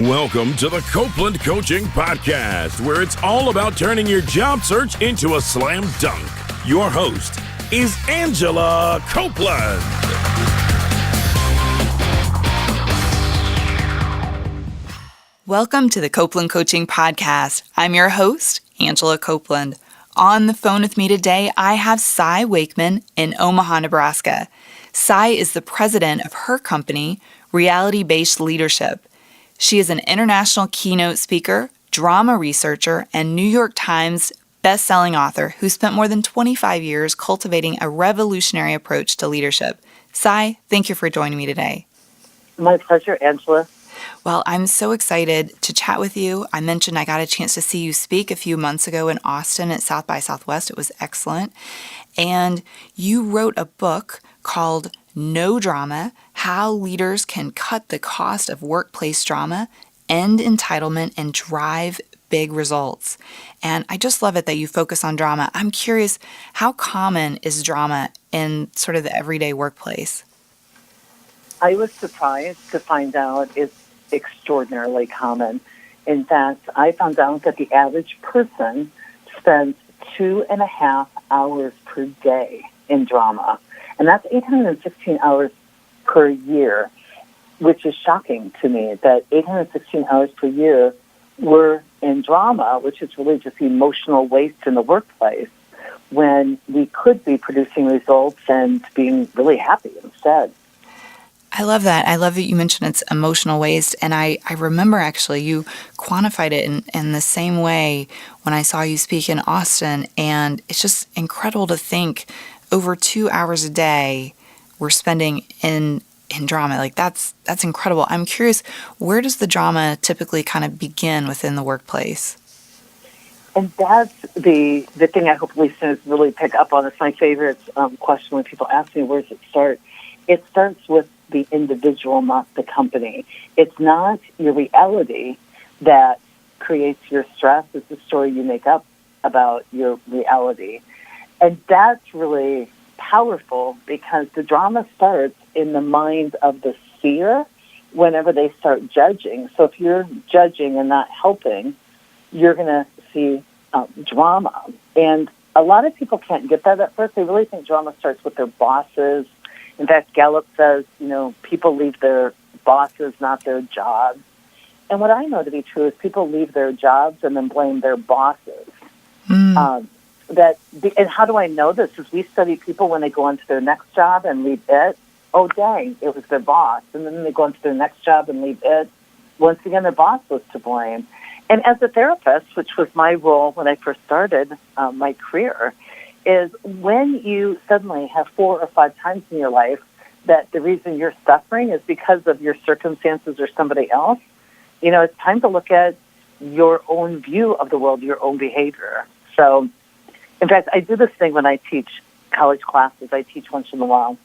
Welcome to the Copeland Coaching Podcast, where it's all about turning your job search into a slam dunk. Your host is Angela Copeland. Welcome to the Copeland Coaching Podcast. I'm your host, Angela Copeland. On the phone with me today, I have Cy Wakeman in Omaha, Nebraska. Cy is the president of her company, Reality-Based Leadership. She is an international keynote speaker, drama researcher, and New York Times best-selling author who spent more than 25 years cultivating a revolutionary approach to leadership. Cy, thank you for joining me today. My pleasure, Angela. Well, I'm so excited to chat with you. I mentioned I got a chance to see you speak a few months ago in Austin at South by Southwest. It was excellent. And you wrote a book called No Drama: How Leaders Can Cut the Cost of Workplace Drama, End Entitlement, and Drive Big Results. And I just love it that you focus on drama. I'm curious, how common is drama in sort of the everyday workplace? I was surprised to find out it's extraordinarily common. In fact, I found out that the average person spends 2.5 hours per day in drama. And that's 816 hours per year, which is shocking to me that 816 hours per year were in drama, which is really just emotional waste in the workplace, when we could be producing results and being really happy instead. I love that. I love that you mentioned it's emotional waste. And I remember actually you quantified it in the same way when I saw you speak in Austin. And it's just incredible to think over 2 hours a day we're spending in drama. Like that's incredible. I'm curious, where does the drama typically kind of begin within the workplace? And that's the thing I hope listeners really pick up on. It's my favorite question when people ask me, where does it start? It starts with the individual, not the company. It's not your reality that creates your stress. It's the story you make up about your reality. And that's really powerful because the drama starts in the mind of the seer whenever they start judging. So if you're judging and not helping, you're going to see drama. And a lot of people can't get that at first. They really think drama starts with their bosses. In fact, Gallup says, people leave their bosses, not their jobs. And what I know to be true is people leave their jobs and then blame their bosses. And how do I know this? Is we study people when they go on to their next job and leave it. Oh, dang, it was their boss. And then they go on to their next job and leave it. Once again, their boss was to blame. And as a therapist, which was my role when I first started my career, is when you suddenly have 4 or 5 times in your life that the reason you're suffering is because of your circumstances or somebody else, it's time to look at your own view of the world, your own behavior. So, in fact, I do this thing when I teach college classes. I teach once in a while.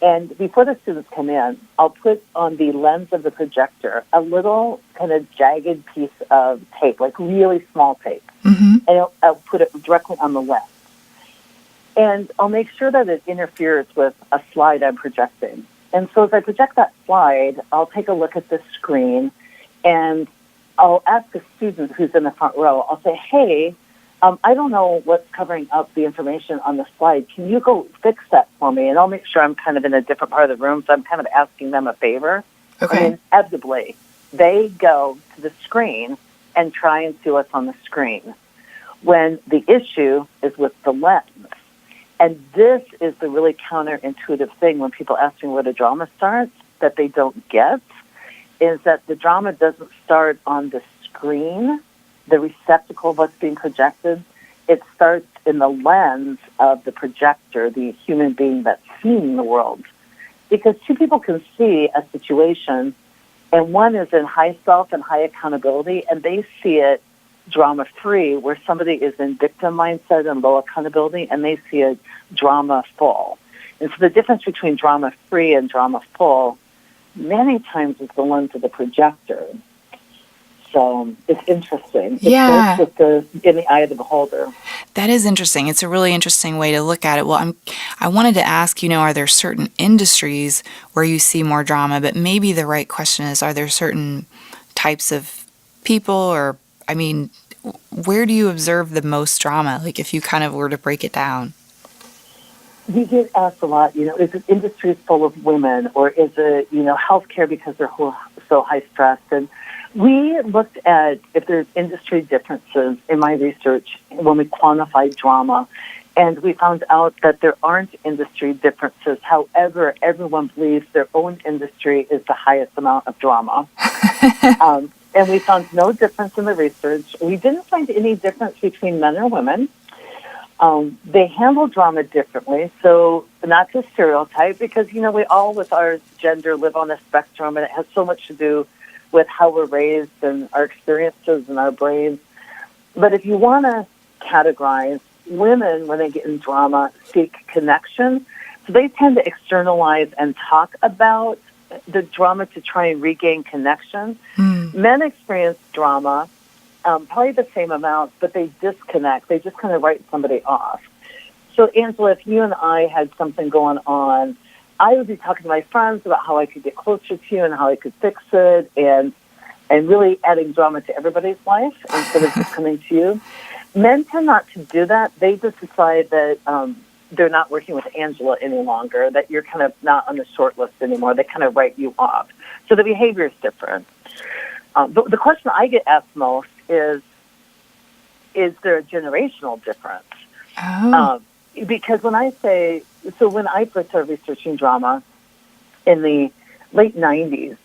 And before the students come in, I'll put on the lens of the projector a little kind of jagged piece of tape, like really small tape. Mm-hmm. And I'll put it directly on the lens. And I'll make sure that it interferes with a slide I'm projecting. And so as I project that slide, I'll take a look at the screen, and I'll ask a student who's in the front row, I'll say, hey, I don't know what's covering up the information on the slide. Can you go fix that for me? And I'll make sure I'm kind of in a different part of the room, so I'm kind of asking them a favor. Okay. And inevitably, they go to the screen and try and see what's on the screen, when the issue is with the lens. And this is the really counterintuitive thing when people ask me where the drama starts that they don't get, is that the drama doesn't start on the screen, the receptacle of what's being projected. It starts in the lens of the projector, the human being that's seeing the world. Because 2 people can see a situation, and one is in high self and high accountability, and they see it drama-free, where somebody is in victim mindset and low accountability, and they see it drama-full. And so the difference between drama-free and drama-full many times is the lens of the projector. So it's interesting. Yeah. It starts in the eye of the beholder. That is interesting. It's a really interesting way to look at it. Well, I wanted to ask, are there certain industries where you see more drama? But maybe the right question is, are there certain types of people, or, I mean, where do you observe the most drama? Like, if you kind of were to break it down. We get asked a lot, is it industry full of women, or is it, healthcare because they're so high stressed? And we looked at if there's industry differences in my research when we quantified drama, and we found out that there aren't industry differences. However, everyone believes their own industry is the highest amount of drama. And we found no difference in the research. We didn't find any difference between men or women. They handle drama differently, so not to stereotype, because, we all with our gender live on a spectrum, and it has so much to do with how we're raised and our experiences and our brains. But if you want to categorize, women, when they get in drama, seek connection. So they tend to externalize and talk about the drama to try and regain connection. Men experience drama, probably the same amount, but they disconnect. They just kind of write somebody off. So, Angela, if you and I had something going on, I would be talking to my friends about how I could get closer to you and how I could fix it, and really adding drama to everybody's life instead of just coming to you. Men tend not to do that. They just decide that they're not working with Angela any longer, that you're kind of not on the short list anymore. They kind of write you off. So the behavior is different. But the question I get asked most is there a generational difference? Oh. Because when I first started researching drama in the late 90s,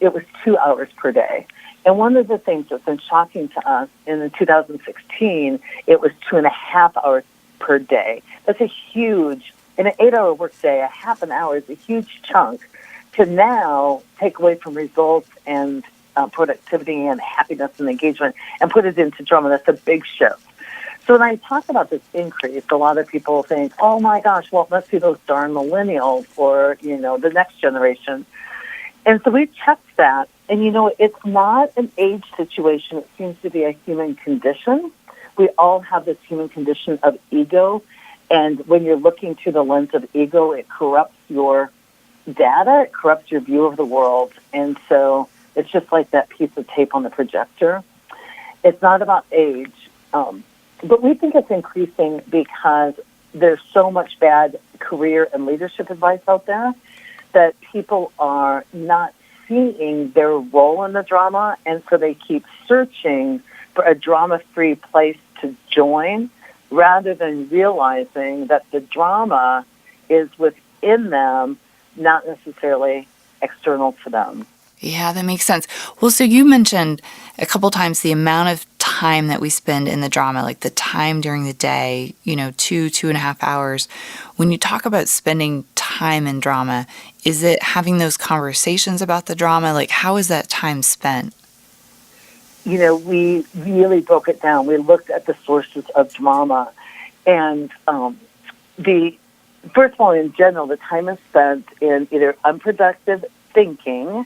it was 2 hours per day. And one of the things that's been shocking to us in 2016, it was 2.5 hours per day. That's a huge, in an 8-hour workday, a half an hour is a huge chunk to now take away from results and productivity and happiness and engagement and put it into drama. That's a big shift. So when I talk about this increase, a lot of people think, oh my gosh, well, it must be those darn millennials or, the next generation. And so we checked that, and, it's not an age situation. It seems to be a human condition. We all have this human condition of ego, and when you're looking through the lens of ego, it corrupts your data, it corrupts your view of the world, and so it's just like that piece of tape on the projector. It's not about age, but we think it's increasing because there's so much bad career and leadership advice out there that people are not seeing their role in the drama, and so they keep searching for a drama-free place to join rather than realizing that the drama is within them, not necessarily external to them. Yeah, that makes sense. Well, so you mentioned a couple times the amount of time that we spend in the drama, like the time during the day, 2.5 hours. When you talk about spending time in drama, is it having those conversations about the drama? Like, how is that time spent? We really broke it down. We looked at the sources of drama, and first of all, in general, the time is spent in either unproductive thinking,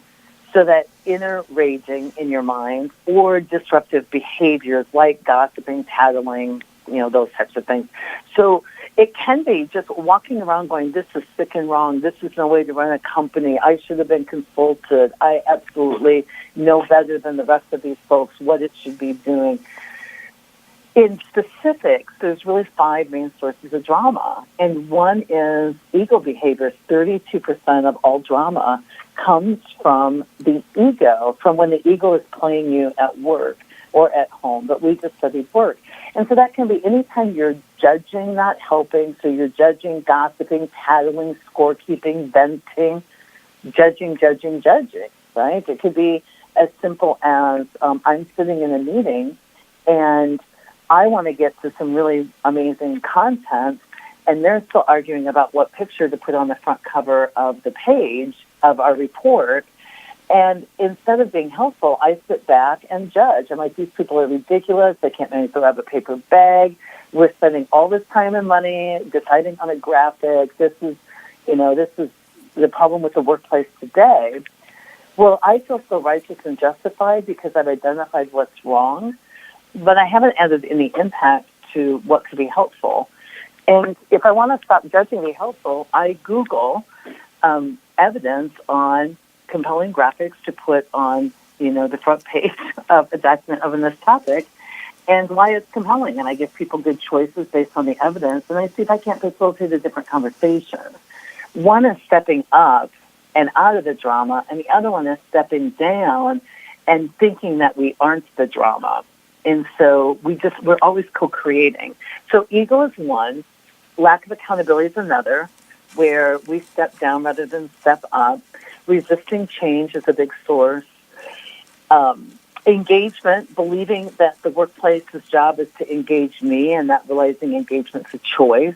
so that inner raging in your mind, or disruptive behaviors like gossiping, tattling, those types of things. So it can be just walking around going, this is sick and wrong. This is no way to run a company. I should have been consulted. I absolutely know better than the rest of these folks what it should be doing. In specifics, there's really 5 main sources of drama, and one is ego behavior. 32% of all drama comes from the ego, from when the ego is playing you at work or at home, but we just studied work. And so that can be anytime you're judging, not helping, so you're judging, gossiping, tattling, scorekeeping, venting, judging, right? It could be as simple as I'm sitting in a meeting and I want to get to some really amazing content, and they're still arguing about what picture to put on the front cover of the page of our report. And instead of being helpful, I sit back and judge. I'm like, these people are ridiculous. They can't make grab a paper bag. We're spending all this time and money deciding on a graphic. This is the problem with the workplace today. Well, I feel so righteous and justified because I've identified what's wrong, but I haven't added any impact to what could be helpful. And if I want to stop judging the helpful, I Google evidence on compelling graphics to put on the front page of a document on this topic and why it's compelling. And I give people good choices based on the evidence, and I see if I can't facilitate a different conversation. One is stepping up and out of the drama, and the other one is stepping down and thinking that we aren't the drama. And so we're always co-creating. So ego is one, lack of accountability is another, where we step down rather than step up. Resisting change is a big source. Engagement, believing that the workplace's job is to engage me and not realizing engagement's a choice,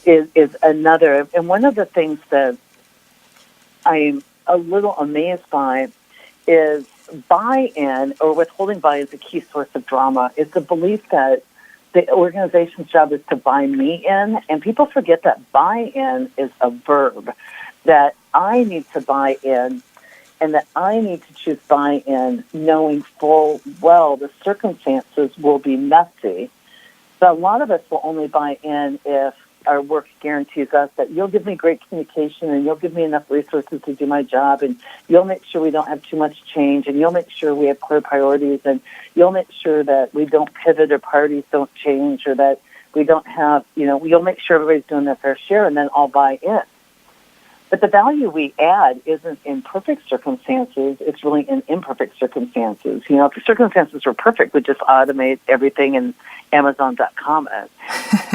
is another. And one of the things that I'm a little amazed by is buy-in, or withholding buy-in is a key source of drama. It's the belief that the organization's job is to buy me in, and people forget that buy-in is a verb, that I need to buy in, and that I need to choose buy-in knowing full well the circumstances will be messy. But a lot of us will only buy in if our work guarantees us that you'll give me great communication and you'll give me enough resources to do my job, and you'll make sure we don't have too much change, and you'll make sure we have clear priorities, and you'll make sure that we don't pivot or priorities don't change, or that we don't have, you'll make sure everybody's doing their fair share, and then I'll buy in. But the value we add isn't in perfect circumstances, it's really in imperfect circumstances. If the circumstances were perfect, we'd just automate everything and Amazon.com it.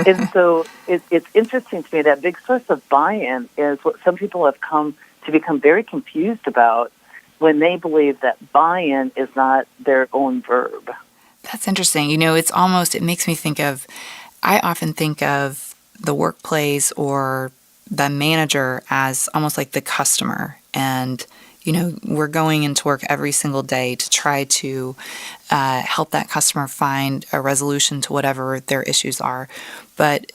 And so it's interesting to me that big source of buy-in is what some people have come to become very confused about when they believe that buy-in is not their own verb. That's interesting. It makes me I often think of the workplace or the manager as almost like the customer. And, we're going into work every single day to try to help that customer find a resolution to whatever their issues are. But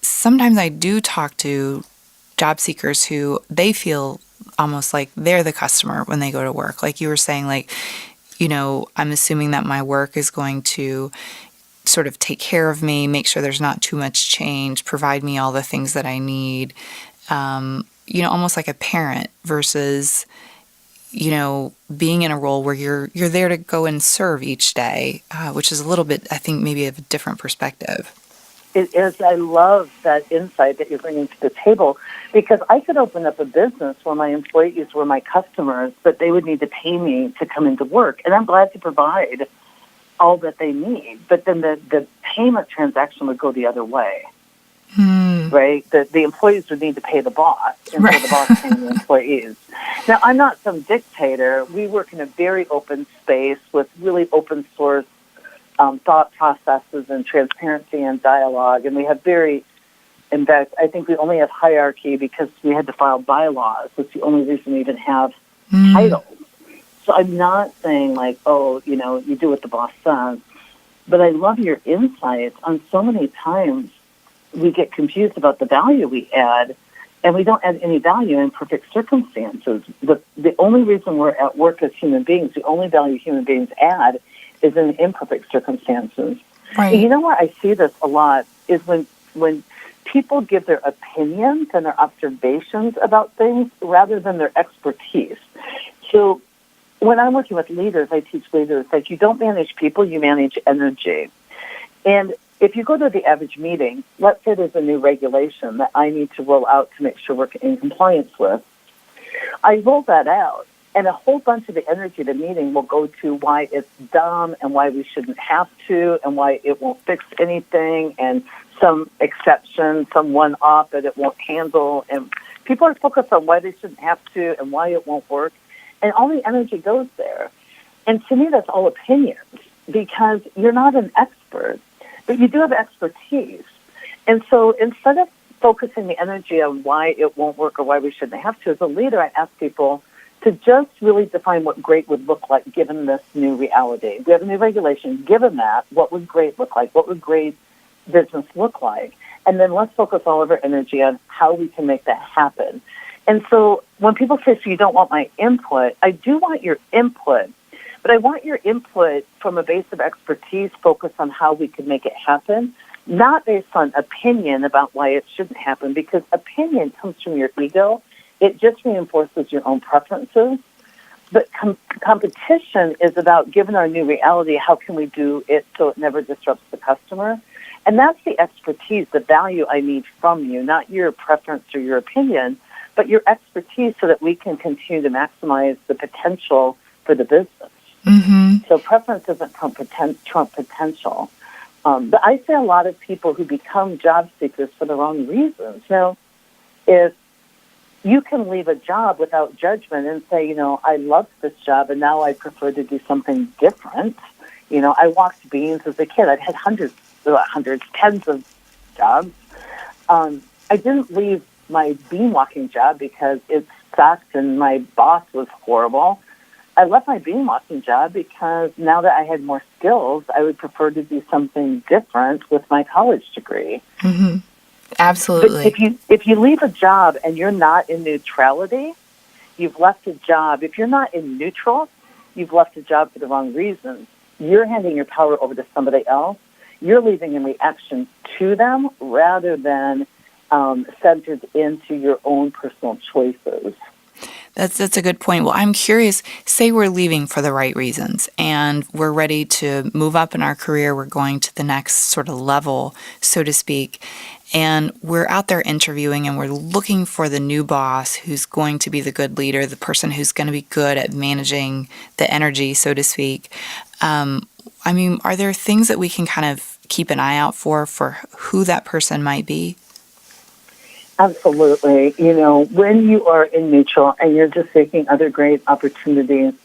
sometimes I do talk to job seekers who they feel almost like they're the customer when they go to work. Like you were saying, I'm assuming that my work is going to sort of take care of me, make sure there's not too much change, provide me all the things that I need, almost like a parent versus, being in a role where you're there to go and serve each day, which is a little bit, I think, maybe of a different perspective. It is. I love that insight that you're bringing to the table, because I could open up a business where my employees were my customers, but they would need to pay me to come into work, and I'm glad to provide all that they need. But then the payment transaction would go the other way, right? The employees would need to pay the boss instead of the boss paying the employees. Now, I'm not some dictator. We work in a very open space with really open source thought processes and transparency and dialogue. And we have in fact, I think we only have hierarchy because we had to file bylaws. That's the only reason we even have titles. So I'm not saying you do what the boss says, but I love your insights on so many times we get confused about the value we add, and we don't add any value in perfect circumstances. The only reason we're at work as human beings, the only value human beings add is in imperfect circumstances. Right. And where I see this a lot is when people give their opinions and their observations about things rather than their expertise. So when I'm working with leaders, I teach leaders that you don't manage people, you manage energy. And if you go to the average meeting, let's say there's a new regulation that I need to roll out to make sure we're in compliance with. I roll that out, and a whole bunch of the energy of the meeting will go to why it's dumb and why we shouldn't have to and why it won't fix anything and some exception, some one-off that it won't handle. And people are focused on why they shouldn't have to and why it won't work. And all the energy goes there. And to me, that's all opinions, because you're not an expert, but you do have expertise. And so instead of focusing the energy on why it won't work or why we shouldn't have to, as a leader, I ask people to just really define what great would look like given this new reality. We have a new regulation. Given that, what would great look like? What would great business look like? And then let's focus all of our energy on how we can make that happen. And so when people say, so you don't want my input, I do want your input, but I want your input from a base of expertise focused on how we can make it happen, not based on opinion about why it shouldn't happen, because opinion comes from your ego. It just reinforces your own preferences. But competition is about, given our new reality, how can we do it so it never disrupts the customer? And that's the expertise, the value I need from you, not your preference or your opinion, but your expertise so that we can continue to maximize the potential for the business. Mm-hmm. So preference doesn't trump potential. But I see a lot of people who become job seekers for the wrong reasons. Now, if you can leave a job without judgment and say, I love this job and now I prefer to do something different. I walked beans as a kid. I've had tens of jobs. I didn't leave my bean walking job because it sucked and my boss was horrible. I left my bean walking job because now that I had more skills, I would prefer to do something different with my college degree. Mm-hmm. Absolutely. But if you leave a job and you're not in neutrality, you've left a job. If you're not in neutral, you've left a job for the wrong reasons. You're handing your power over to somebody else. You're leaving in reaction to them rather than centered into your own personal choices. That's a good point. Well, I'm curious, say we're leaving for the right reasons and we're ready to move up in our career. We're going to the next sort of level, so to speak. And we're out there interviewing and we're looking for the new boss who's going to be the good leader, the person who's going to be good at managing the energy, so to speak. Are there things that we can kind of keep an eye out for who that person might be? Absolutely. When you are in neutral and you're just seeking other great opportunities,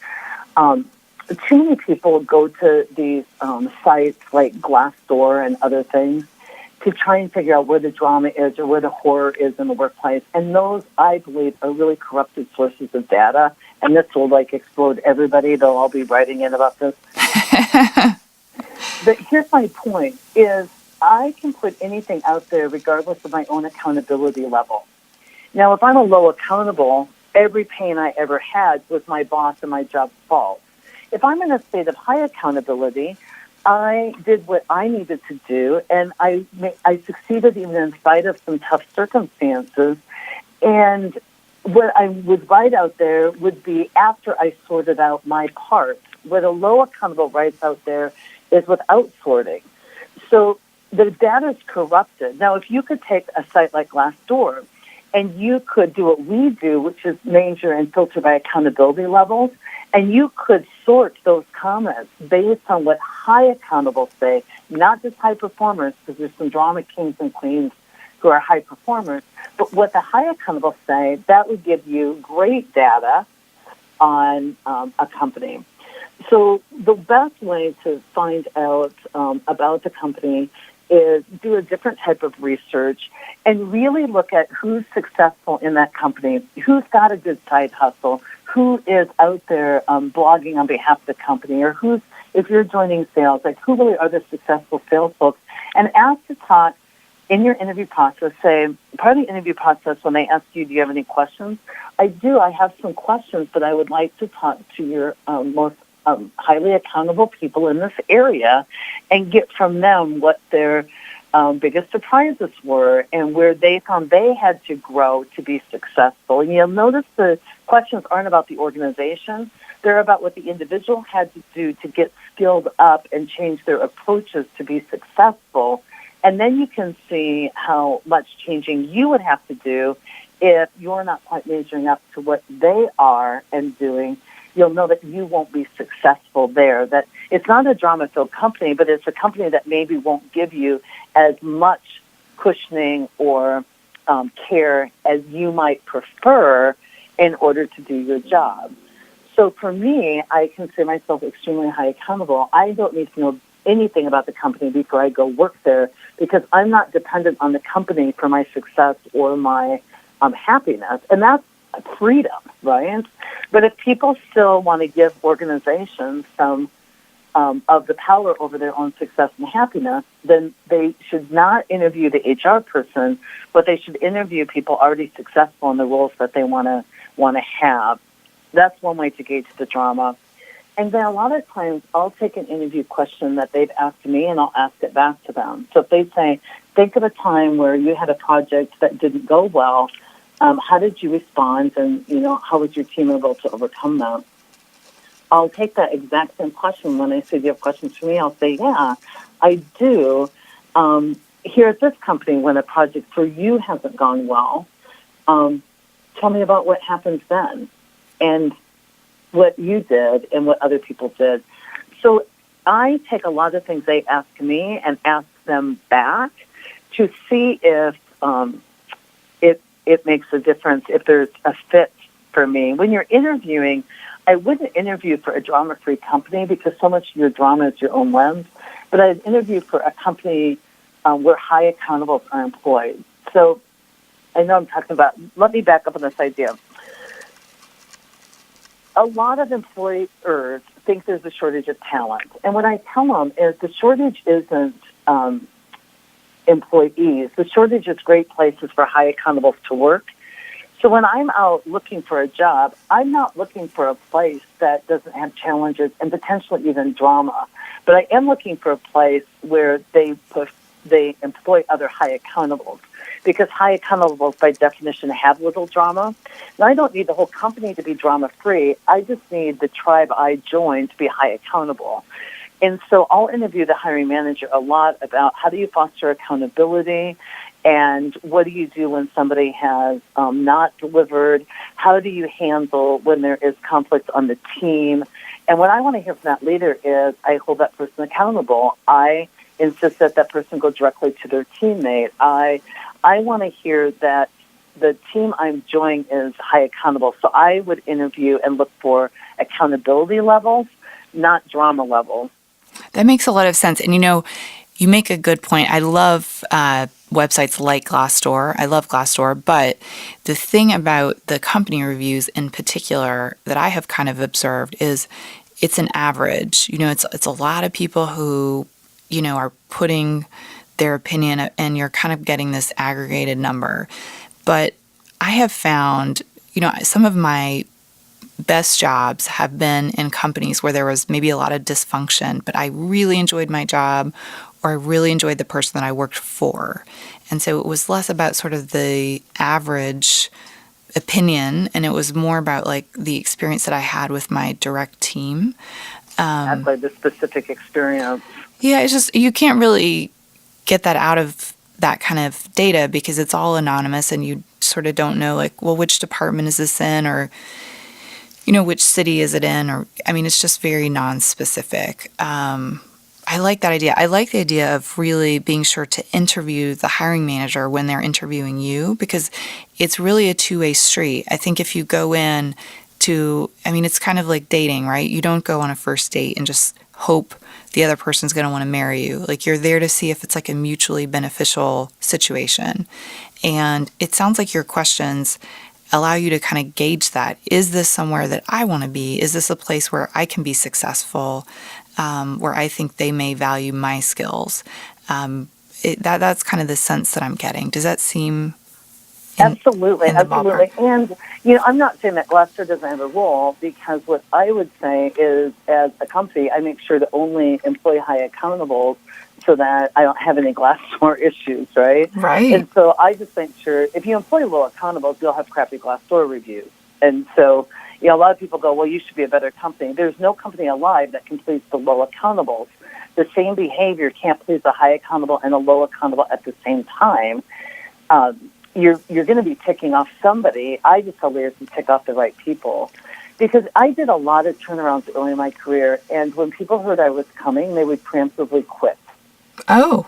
too many people go to these sites like Glassdoor and other things to try and figure out where the drama is or where the horror is in the workplace. And those, I believe, are really corrupted sources of data. And this will explode everybody. They'll all be writing in about this. But here's my point is, I can put anything out there regardless of my own accountability level. Now, if I'm a low accountable, every pain I ever had was my boss and my job's fault. If I'm in a state of high accountability, I did what I needed to do, and I succeeded even in spite of some tough circumstances. And what I would write out there would be after I sorted out my part. What a low accountable writes out there is without sorting. So the data is corrupted. Now, if you could take a site like Glassdoor and you could do what we do, which is measure and filter by accountability levels, and you could sort those comments based on what high accountables say, not just high performers, because there's some drama kings and queens who are high performers, but what the high accountables say, that would give you great data on a company. So the best way to find out about the company is do a different type of research and really look at who's successful in that company, who's got a good side hustle, who is out there blogging on behalf of the company, or who's, if you're joining sales, who really are the successful sales folks, and ask to talk in your interview process. Say, part of the interview process, when they ask you, do you have any questions? I have some questions, but I would like to talk to your most highly accountable people in this area and get from them what their biggest surprises were and where they found they had to grow to be successful. And you'll notice the questions aren't about the organization. They're about what the individual had to do to get skilled up and change their approaches to be successful. And then you can see how much changing you would have to do if you're not quite measuring up to what they are and doing. You'll know that you won't be successful there, that it's not a drama-filled company, but it's a company that maybe won't give you as much cushioning or care as you might prefer in order to do your job. So for me, I consider myself extremely high accountable. I don't need to know anything about the company before I go work there because I'm not dependent on the company for my success or my happiness. And that's freedom, right? But if people still want to give organizations some of the power over their own success and happiness, then they should not interview the HR person, but they should interview people already successful in the roles that they want to have. That's one way to gauge the drama. And then a lot of times I'll take an interview question that they've asked me and I'll ask it back to them. So if they say, think of a time where you had a project that didn't go well, how did you respond, and how was your team able to overcome that? I'll take that exact same question when they say, do you have questions for me? I'll say, yeah, I do. Here at this company, when a project for you hasn't gone well, tell me about what happened then and what you did and what other people did. So I take a lot of things they ask me and ask them back to see if it makes a difference, if there's a fit for me. When you're interviewing, I wouldn't interview for a drama-free company because so much of your drama is your own lens, but I'd interview for a company where high accountables are employed. So I know I'm talking about, let me back up on this idea. A lot of employers think there's a shortage of talent. And what I tell them is the shortage isn't employees. The shortage is great places for high accountables to work. So when I'm out looking for a job, I'm not looking for a place that doesn't have challenges and potentially even drama. But I am looking for a place where they employ other high accountables, because high accountables by definition have little drama. Now, I don't need the whole company to be drama-free. I just need the tribe I join to be high accountable. And so I'll interview the hiring manager a lot about how do you foster accountability and what do you do when somebody has not delivered? How do you handle when there is conflict on the team? And what I want to hear from that leader is I hold that person accountable. I insist that that person go directly to their teammate. I want to hear that the team I'm joining is high accountable. So I would interview and look for accountability levels, not drama levels. That makes a lot of sense. And you make a good point. I love websites like Glassdoor. I love Glassdoor. But the thing about the company reviews in particular that I have kind of observed is it's an average. It's a lot of people who, are putting their opinion, and you're kind of getting this aggregated number. But I have found, some of my best jobs have been in companies where there was maybe a lot of dysfunction, but I really enjoyed my job, or I really enjoyed the person that I worked for. And so it was less about sort of the average opinion, and it was more about like the experience that I had with my direct team. That's like the specific experience. Yeah, it's just, you can't really get that out of that kind of data because it's all anonymous and you sort of don't know, like, well, which department is this in, or which city is it in? Or, it's just very non-specific. I like that idea. I like the idea of really being sure to interview the hiring manager when they're interviewing you, because it's really a two-way street. I think if you go in to, it's kind of like dating, right? You don't go on a first date and just hope the other person's going to want to marry you. Like, you're there to see if it's like a mutually beneficial situation. And it sounds like your questions allow you to kind of gauge that. Is this somewhere that I want to be? Is this a place where I can be successful, where I think they may value my skills? That's kind of the sense that I'm getting. Does that seem Absolutely. ballpark? And, I'm not saying that Glassdoor doesn't have a role, because what I would say is, as a company, I make sure to only employ high accountables so that I don't have any Glassdoor issues, right? Right. And so I just make sure if you employ low accountables, you'll have crappy Glassdoor reviews. And so, a lot of people go, well, you should be a better company. There's no company alive that can please the low accountables. The same behavior can't please a high accountable and a low accountable at the same time. You're going to be ticking off somebody. I just tell leaders to tick off the right people, because I did a lot of turnarounds early in my career, and when people heard I was coming, they would preemptively quit. Oh.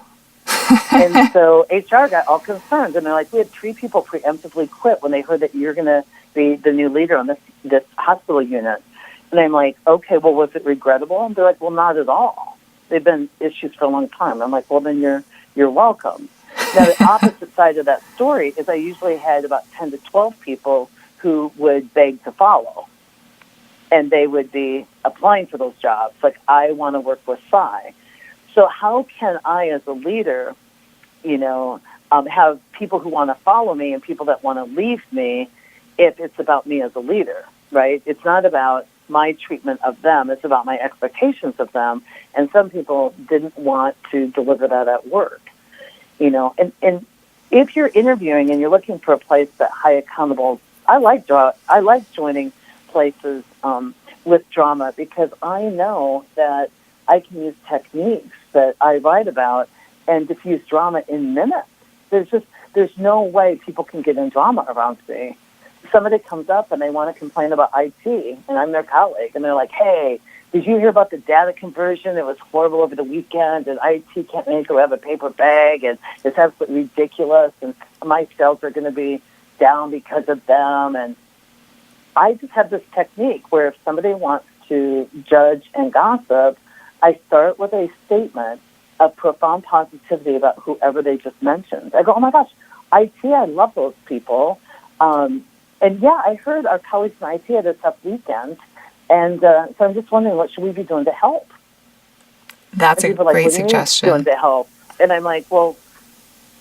And so HR got all concerned, and they're like, we had 3 people preemptively quit when they heard that you're going to be the new leader on this hospital unit. And I'm like, okay, well, was it regrettable? And they're like, well, not at all. They've been issues for a long time. I'm like, well, then you're welcome. Now, the opposite side of that story is I usually had about 10 to 12 people who would beg to follow, and they would be applying for those jobs. Like, I want to work with Cy. So how can I, as a leader, have people who want to follow me and people that want to leave me if it's about me as a leader, right? It's not about my treatment of them. It's about my expectations of them. And some people didn't want to deliver that at work. And if you're interviewing and you're looking for a place that high accountable, I like joining places with drama because I know that I can use techniques that I write about and diffuse drama in minutes. There's no way people can get in drama around me. Somebody comes up and they want to complain about IT, and I'm their colleague, and they're like, hey, did you hear about the data conversion? It was horrible over the weekend, and IT can't make it have a paper bag, and it's absolutely ridiculous, and my sales are going to be down because of them. And I just have this technique where if somebody wants to judge and gossip, I start with a statement of profound positivity about whoever they just mentioned. I go, oh my gosh, IT, I love those people. And yeah, I heard our colleagues in IT had a tough weekend. And so I'm just wondering, what should we be doing to help? That's a great suggestion. Doing to help? And I'm like, well,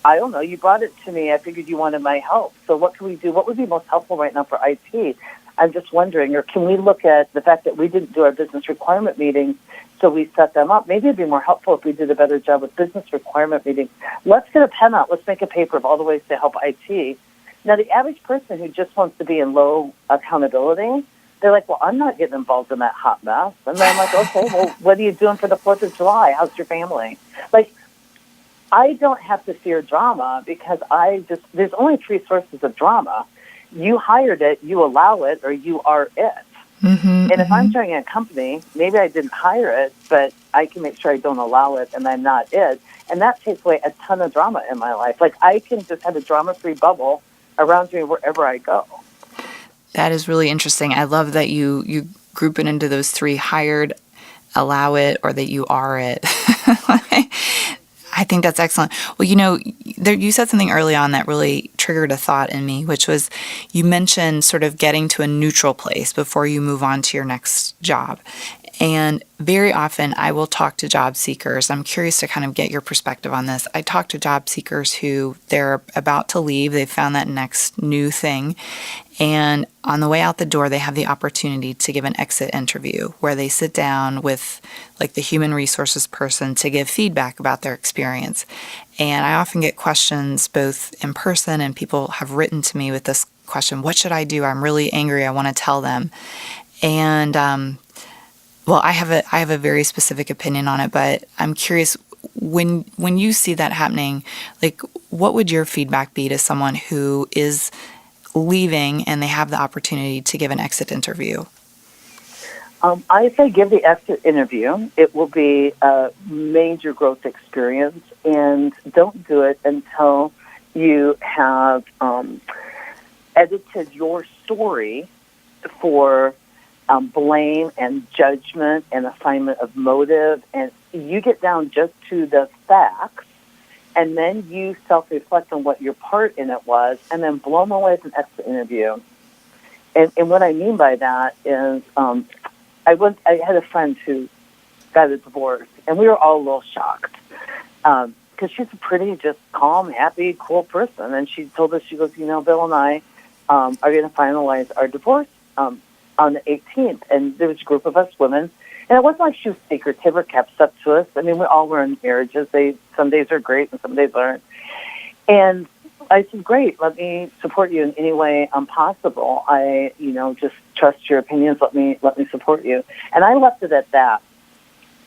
I don't know. You brought it to me. I figured you wanted my help. So what can we do? What would be most helpful right now for IT? I'm just wondering, or can we look at the fact that we didn't do our business requirement meetings, so we set them up? Maybe it'd be more helpful if we did a better job with business requirement meetings. Let's get a pen out. Let's make a paper of all the ways to help IT. Now, the average person who just wants to be in low accountability, they're like, well, I'm not getting involved in that hot mess. And then I'm like, okay, well, what are you doing for the 4th of July? How's your family? Like, I don't have to fear drama because there's only 3 sources of drama. You hired it, you allow it, or you are it. And if I'm joining a company, maybe I didn't hire it, but I can make sure I don't allow it and I'm not it. And that takes away a ton of drama in my life. Like, I can just have a drama-free bubble around me wherever I go. That is really interesting. I love that you group it into those 3: hired, allow it, or that you are it. I think that's excellent. Well, you said something early on that really triggered a thought in me, which was you mentioned sort of getting to a neutral place before you move on to your next job. And very often I will talk to job seekers. I'm curious to kind of get your perspective on this. I talk to job seekers who they're about to leave. They've found that next new thing. And on the way out the door, they have the opportunity to give an exit interview where they sit down with like the human resources person to give feedback about their experience. And I often get questions both in person, and people have written to me with this question, what should I do? I'm really angry. I want to tell them. And, well, I have a very specific opinion on it, but I'm curious, when you see that happening, like, what would your feedback be to someone who is leaving and they have the opportunity to give an exit interview? I say give the exit interview. It will be a major growth experience, and don't do it until you have edited your story for blame and judgment and assignment of motive, and you get down just to the facts, and then you self-reflect on what your part in it was, and then blow them away with an exit interview. And what I mean by that is I had a friend who got a divorce, and we were all a little shocked because she's a pretty just calm, happy, cool person. And she told us, she goes, Bill and I are going to finalize our divorce on the 18th, and there was a group of us women, and it wasn't like she was secretive or kept stuff to us. I mean, we all were in marriages. Some days are great and some days aren't. And I said, great, let me support you in any way possible. I, just trust your opinions. Let me support you. And I left it at that.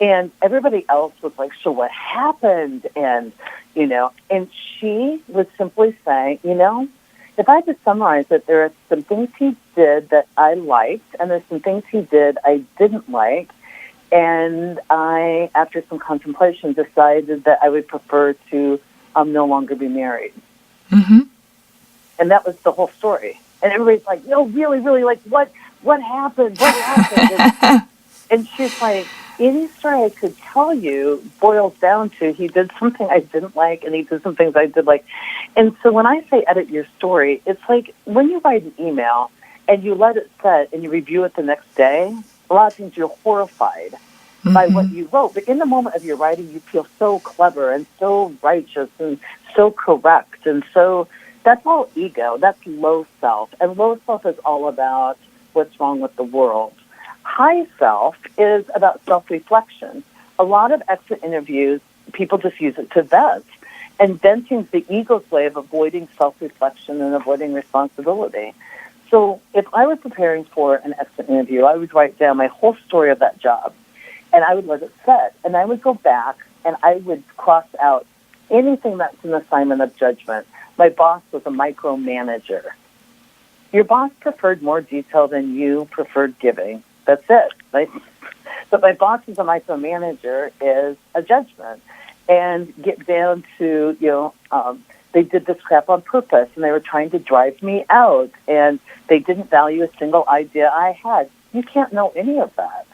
And everybody else was like, so what happened? And, and she would simply say, if I had to summarize it, there are some things he did that I liked, and there's some things he did I didn't like. And I, after some contemplation, decided that I would prefer to no longer be married. Mm-hmm. And that was the whole story. And everybody's like, no, really, really, like, what happened? What happened? And she's like, any story I could tell you boils down to he did something I didn't like, and he did some things I did like. And so when I say edit your story, it's like when you write an email and you let it set and you review it the next day, a lot of times you're horrified by what you wrote. But in the moment of your writing, you feel so clever and so righteous and so correct. And so that's all ego. That's low self. And low self is all about what's wrong with the world. High self is about self-reflection. A lot of exit interviews, people just use it to vent. And venting's the ego's way of avoiding self-reflection and avoiding responsibility. So if I were preparing for an exit interview, I would write down my whole story of that job, and I would let it set. And I would go back, and I would cross out anything that's an assignment of judgment. My boss was a micromanager. Your boss preferred more detail than you preferred giving. That's it. Right? But my boss as a micromanager is a judgment. And get down to, they did this crap on purpose, and they were trying to drive me out, and they didn't value a single idea I had. You can't know any of that.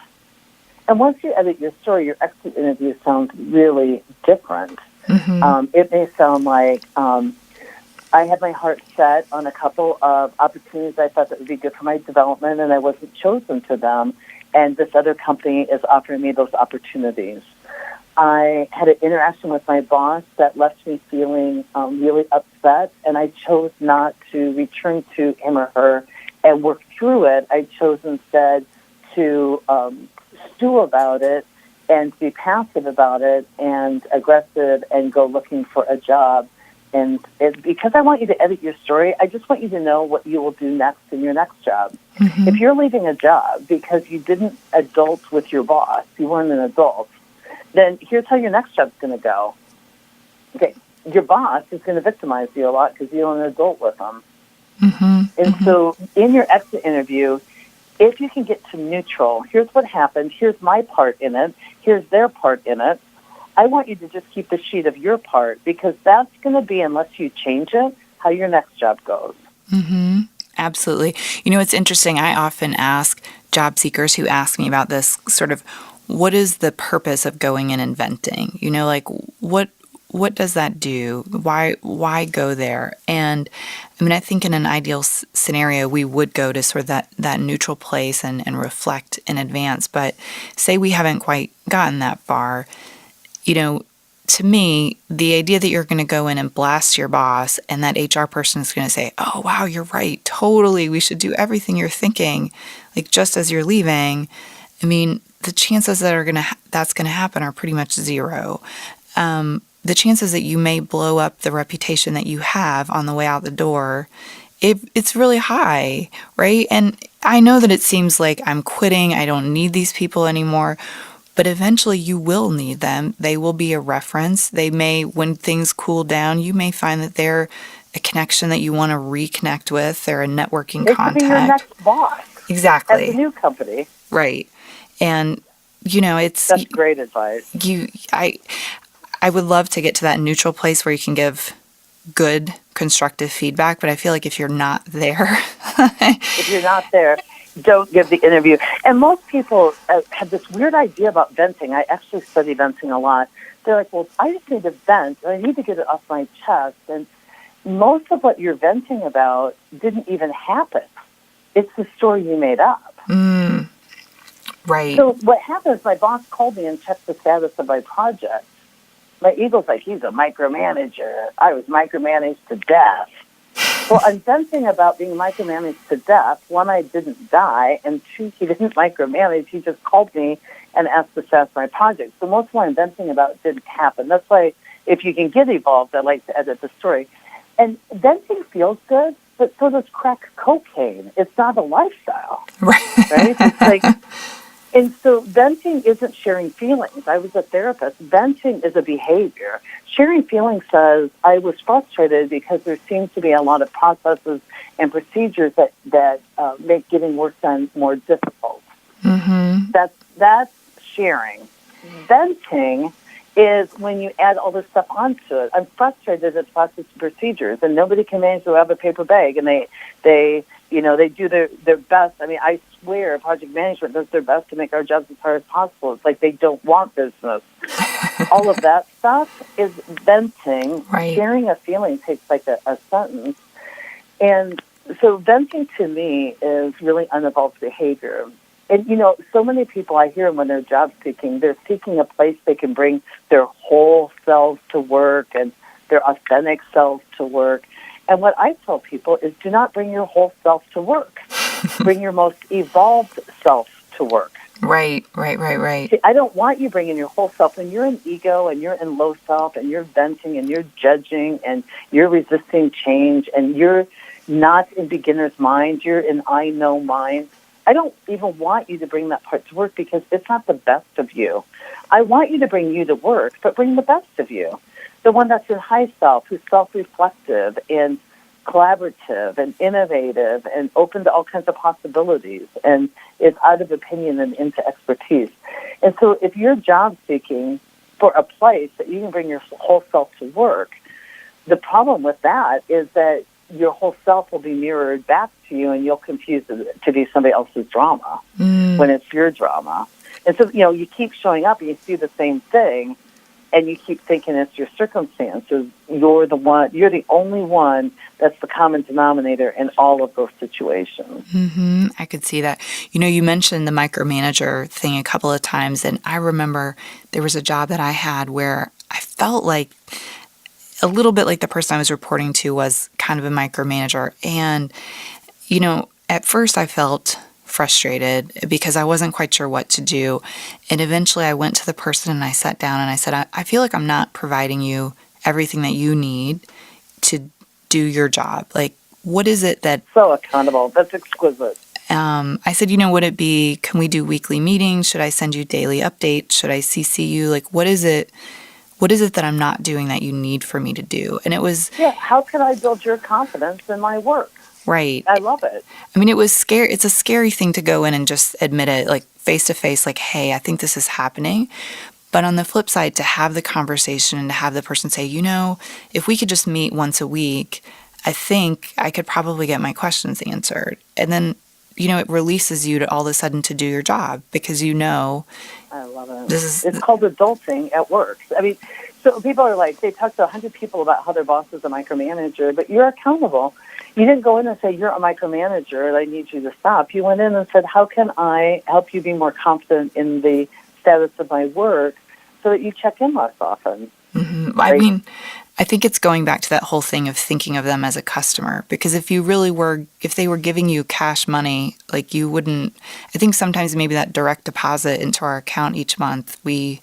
And once you edit your story, your exit interview sounds really different. Mm-hmm. It may sound like I had my heart set on a couple of opportunities I thought that would be good for my development, and I wasn't chosen to them, and this other company is offering me those opportunities. I had an interaction with my boss that left me feeling really upset, and I chose not to return to him or her and work through it. I chose instead to stew about it and be passive about it and aggressive and go looking for a job. And because I want you to edit your story, I just want you to know what you will do next in your next job. Mm-hmm. If you're leaving a job because you didn't adult with your boss, you weren't an adult, then here's how your next job's going to go. Okay, your boss is going to victimize you a lot because you don't adult with them. Mm-hmm. And so in your exit interview, if you can get to neutral, here's what happened, here's my part in it, here's their part in it, I want you to just keep the sheet of your part, because that's going to be, unless you change it, how your next job goes. Mm-hmm. Absolutely. It's interesting. I often ask job seekers who ask me about this sort of, what is the purpose of going in and venting? What does that do? Why go there? And I think in an ideal scenario, we would go to sort of that neutral place and reflect in advance. But say we haven't quite gotten that far, to me, the idea that you're going to go in and blast your boss and that HR person is going to say, oh, wow, you're right. Totally. We should do everything you're thinking, like just as you're leaving. The chances that's going to happen are pretty much zero. The chances that you may blow up the reputation that you have on the way out the door, it's really high, right? And I know that it seems like I'm quitting. I don't need these people anymore. But eventually you will need them. They will be a reference. They may, when things cool down, you may find that they're a connection that you want to reconnect with. They're a networking contact. It could be your next boss. Exactly. At the new company. Right. And, it's... That's great advice. I would love to get to that neutral place where you can give good, constructive feedback, but I feel like if you're not there... If you're not there, don't give the interview. And most people have this weird idea about venting. I actually study venting a lot. They're like, well, I just need to vent. I need to get it off my chest. And most of what you're venting about didn't even happen. It's the story you made up. Right. So what happens, my boss called me and checked the status of my project. My ego's like, he's a micromanager. I was micromanaged to death. Well, I'm venting about being micromanaged to death. One, I didn't die, and two, he didn't micromanage. He just called me and asked to status my project. So most of what I'm venting about didn't happen. That's why if you can get evolved, I like to edit the story. And venting feels good, but so does crack cocaine. It's not a lifestyle, right? It's like, and so venting isn't sharing feelings. I was a therapist. Venting is a behavior. Sharing feelings says, I was frustrated because there seems to be a lot of processes and procedures that make getting work done more difficult. Mm-hmm. That's sharing. Venting is when you add all this stuff onto it. I'm frustrated at process and procedures, and nobody can manage to have a paper bag, and they do their best. I swear project management does their best to make our jobs as hard as possible. It's like they don't want business. All of that stuff is venting. Right. Sharing a feeling takes like a sentence. And so venting to me is really unevolved behavior. And, so many people, I hear when they're job seeking, they're seeking a place they can bring their whole selves to work and their authentic selves to work. And what I tell people is, do not bring your whole self to work. Bring your most evolved self to work. Right. See, I don't want you bringing your whole self. When you're in ego and you're in low self and you're venting and you're judging and you're resisting change and you're not in beginner's mind. You're in I know mind. I don't even want you to bring that part to work because it's not the best of you. I want you to bring you to work, but bring the best of you. The one that's in high self, who's self-reflective and collaborative and innovative and open to all kinds of possibilities and is out of opinion and into expertise. And so if you're job seeking for a place that you can bring your whole self to work, the problem with that is that your whole self will be mirrored back to you and you'll confuse it to be somebody else's drama when it's your drama. And so, you keep showing up and you see the same thing and you keep thinking it's your circumstances. You're the only one that's the common denominator in all of those situations. Mm-hmm. I could see that. You mentioned the micromanager thing a couple of times, and I remember there was a job that I had where I felt like a little bit like the person I was reporting to was kind of a micromanager. And, at first I felt frustrated because I wasn't quite sure what to do. And eventually I went to the person and I sat down and I said, I feel like I'm not providing you everything that you need to do your job. Like, what is it that... So accountable. That's exquisite. I said, would it be, can we do weekly meetings? Should I send you daily updates? Should I CC you? Like, what is it that I'm not doing that you need for me to do? And it was... Yeah, how can I build your confidence in my work? Right. I love it. I mean, it was scary. It's a scary thing to go in and just admit it, like face to face, like, hey, I think this is happening. But on the flip side, to have the conversation and to have the person say, if we could just meet once a week, I think I could probably get my questions answered. And then, it releases you to all of a sudden to do your job because I love it. It's called adulting at work. I mean, so people are like, they talk to 100 people about how their boss is a micromanager, but you're accountable. You didn't go in and say, you're a micromanager and I need you to stop. You went in and said, how can I help you be more confident in the status of my work so that you check in less often? Mm-hmm. Right? I mean, I think it's going back to that whole thing of thinking of them as a customer, because if they were giving you cash money, like you wouldn't, I think sometimes maybe that direct deposit into our account each month, we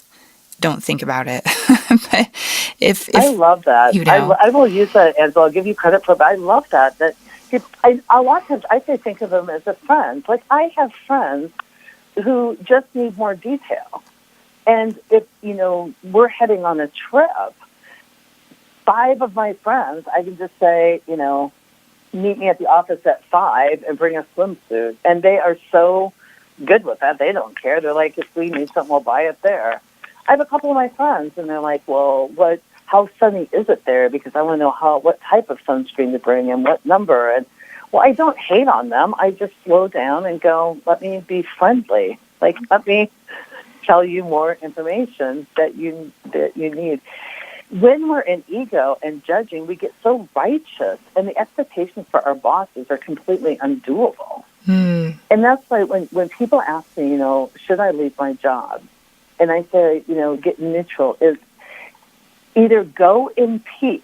don't think about it. But if I love that. I will use that as I'll give you credit for it, but I love that. A lot of times I think of them as a friend. Like I have friends who just need more detail. And if, we're heading on a trip, 5 of my friends, I can just say, meet me at the office at 5 and bring a swimsuit. And they are so good with that. They don't care. They're like, if we need something, we'll buy it there. I have a couple of my friends, and they're like, well, how sunny is it there? Because I want to know what type of sunscreen to bring and what number. And, well, I don't hate on them. I just slow down and go, let me be friendly. Like, let me tell you more information that you need. When we're in ego and judging, we get so righteous, and the expectations for our bosses are completely undoable. And that's why when people ask me, should I leave my job? And I say, get neutral, is either go in peace,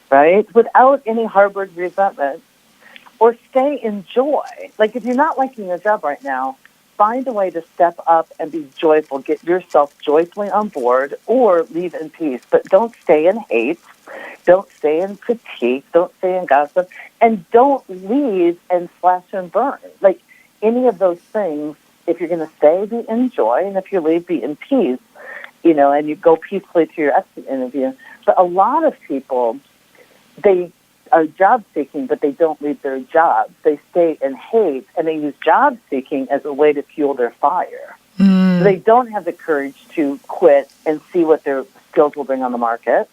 right, without any harbored resentment, or stay in joy. Like if you're not liking your job right now, find a way to step up and be joyful. Get yourself joyfully on board or leave in peace. But don't stay in hate. Don't stay in critique. Don't stay in gossip. And don't leave and slash and burn. Like any of those things, if you're going to stay, be in joy. And if you leave, be in peace, and you go peacefully to your exit interview. But a lot of people, they are job seeking, but they don't leave their jobs. They stay in hate, and they use job seeking as a way to fuel their fire. So they don't have the courage to quit and see what their skills will bring on the market,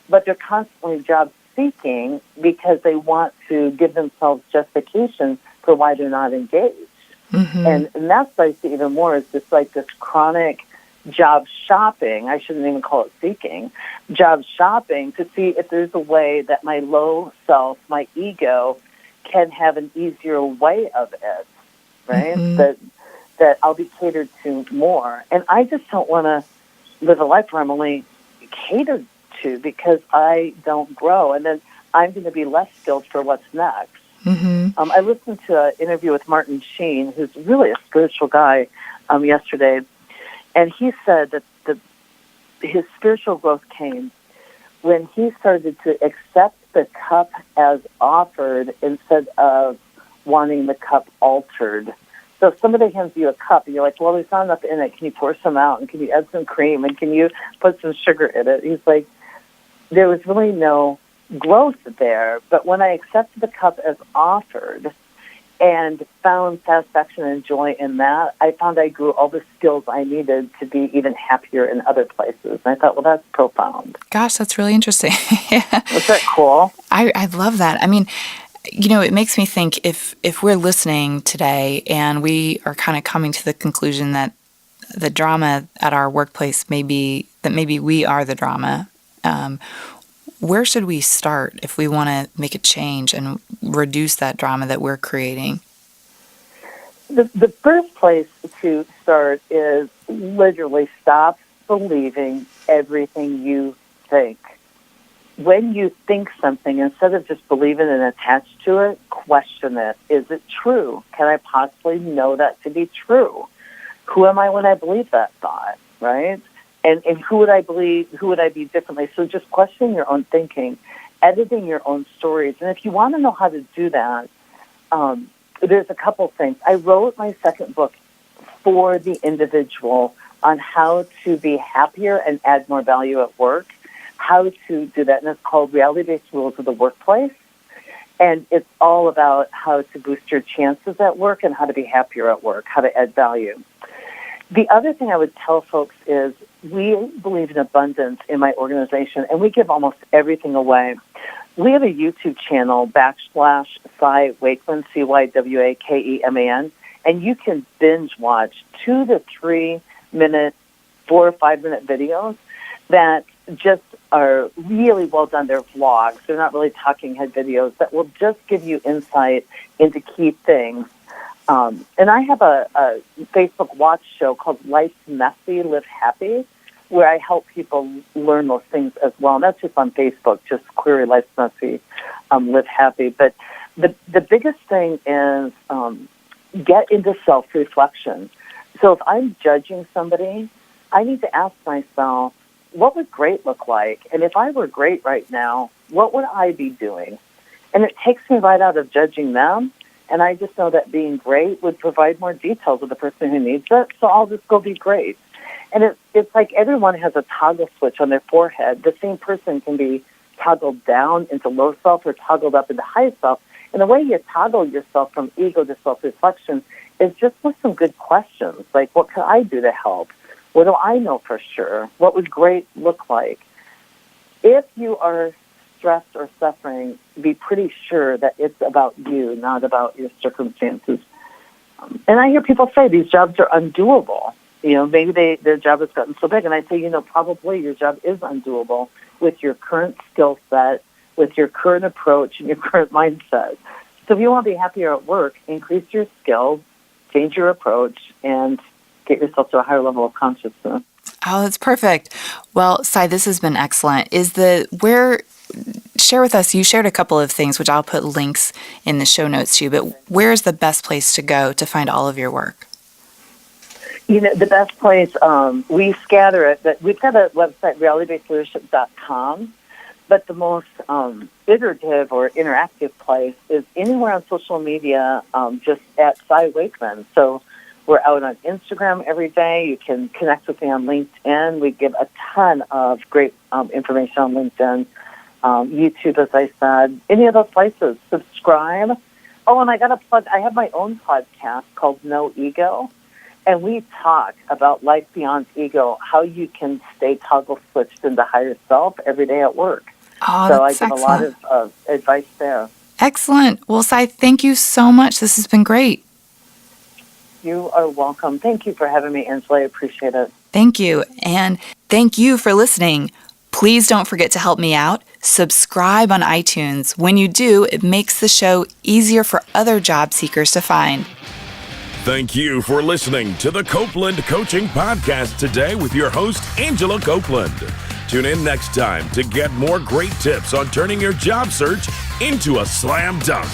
but they're constantly job seeking because they want to give themselves justification for why they're not engaged. And that's what I see even more is just like this chronic job shopping. I shouldn't even call it seeking. Job shopping to see if there's a way that my low self, my ego, can have an easier way of it, right? That I'll be catered to more. And I just don't want to live a life where I'm only catered to because I don't grow. And then I'm going to be less skilled for what's next. I listened to an interview with Martin Sheen, who's really a spiritual guy, yesterday. And he said that his spiritual growth came when he started to accept the cup as offered instead of wanting the cup altered. So if somebody hands you a cup and you're like, well, there's not enough in it. Can you pour some out? And can you add some cream? And can you put some sugar in it? He's like, there was really no growth there. But when I accepted the cup as offered and found satisfaction and joy in that, I found I grew all the skills I needed to be even happier in other places. And I thought, well, that's profound. Gosh, that's really interesting. Yeah. Isn't that cool? I love that. I mean, it makes me think if we're listening today and we are kind of coming to the conclusion that the drama at our workplace maybe we are the drama, where should we start if we want to make a change and reduce that drama that we're creating? The first place to start is literally stop believing everything you think. When you think something, instead of just believing and attached to it, question it. Is it true? Can I possibly know that to be true? Who am I when I believe that thought, right? And who would I believe, who would I be differently? So just questioning your own thinking, editing your own stories. And if you want to know how to do that, there's a couple things. I wrote my second book for the individual on how to be happier and add more value at work, how to do that. And it's called Reality-Based Rules of the Workplace. And it's all about how to boost your chances at work and how to be happier at work, how to add value. The other thing I would tell folks is we believe in abundance in my organization, and we give almost everything away. We have a YouTube channel, /Cy Wakeman, CYWAKEMAN, and you can binge watch 2 to 3 minute, 4 or 5 minute videos that just are really well done. They're vlogs. They're not really talking head videos that will just give you insight into key things. And I have a Facebook watch show called Life's Messy, Live Happy, where I help people learn those things as well. And that's just on Facebook, just query Life's Messy, Live Happy. But the biggest thing is get into self-reflection. So if I'm judging somebody, I need to ask myself, what would great look like? And if I were great right now, what would I be doing? And it takes me right out of judging them. And I just know that being great would provide more detail to the person who needs it, so I'll just go be great. And it's like everyone has a toggle switch on their forehead. The same person can be toggled down into low self or toggled up into high self. And the way you toggle yourself from ego to self-reflection is just with some good questions, like what can I do to help? What do I know for sure? What would great look like? If you are stressed or suffering, be pretty sure that it's about you, not about your circumstances. And I hear people say these jobs are undoable. Maybe their job has gotten so big. And I say, probably your job is undoable with your current skill set, with your current approach and your current mindset. So if you want to be happier at work, increase your skills, change your approach, and get yourself to a higher level of consciousness. Oh, that's perfect. Well, Cy, this has been excellent. Share with us, you shared a couple of things, which I'll put links in the show notes to you, but where is the best place to go to find all of your work? The best place, we scatter it, but we've got a website, realitybasedleadership.com, but the most iterative or interactive place is anywhere on social media, just at Cy Wakeman. So we're out on Instagram every day. You can connect with me on LinkedIn. We give a ton of great information on LinkedIn. YouTube, as I said, any of those places. Subscribe. Oh, and I got to plug, I have my own podcast called No Ego, and we talk about life beyond ego, how you can stay toggle switched into higher self every day at work. Oh, so that's I give excellent. a lot of advice there. Excellent. Well, Cy, thank you so much. This has been great. You are welcome. Thank you for having me, Angela. I appreciate it. Thank you. And thank you for listening. Please don't forget to help me out. Subscribe on iTunes. When you do, it makes the show easier for other job seekers to find. Thank you for listening to the Copeland Coaching Podcast today with your host, Angela Copeland. Tune in next time to get more great tips on turning your job search into a slam dunk.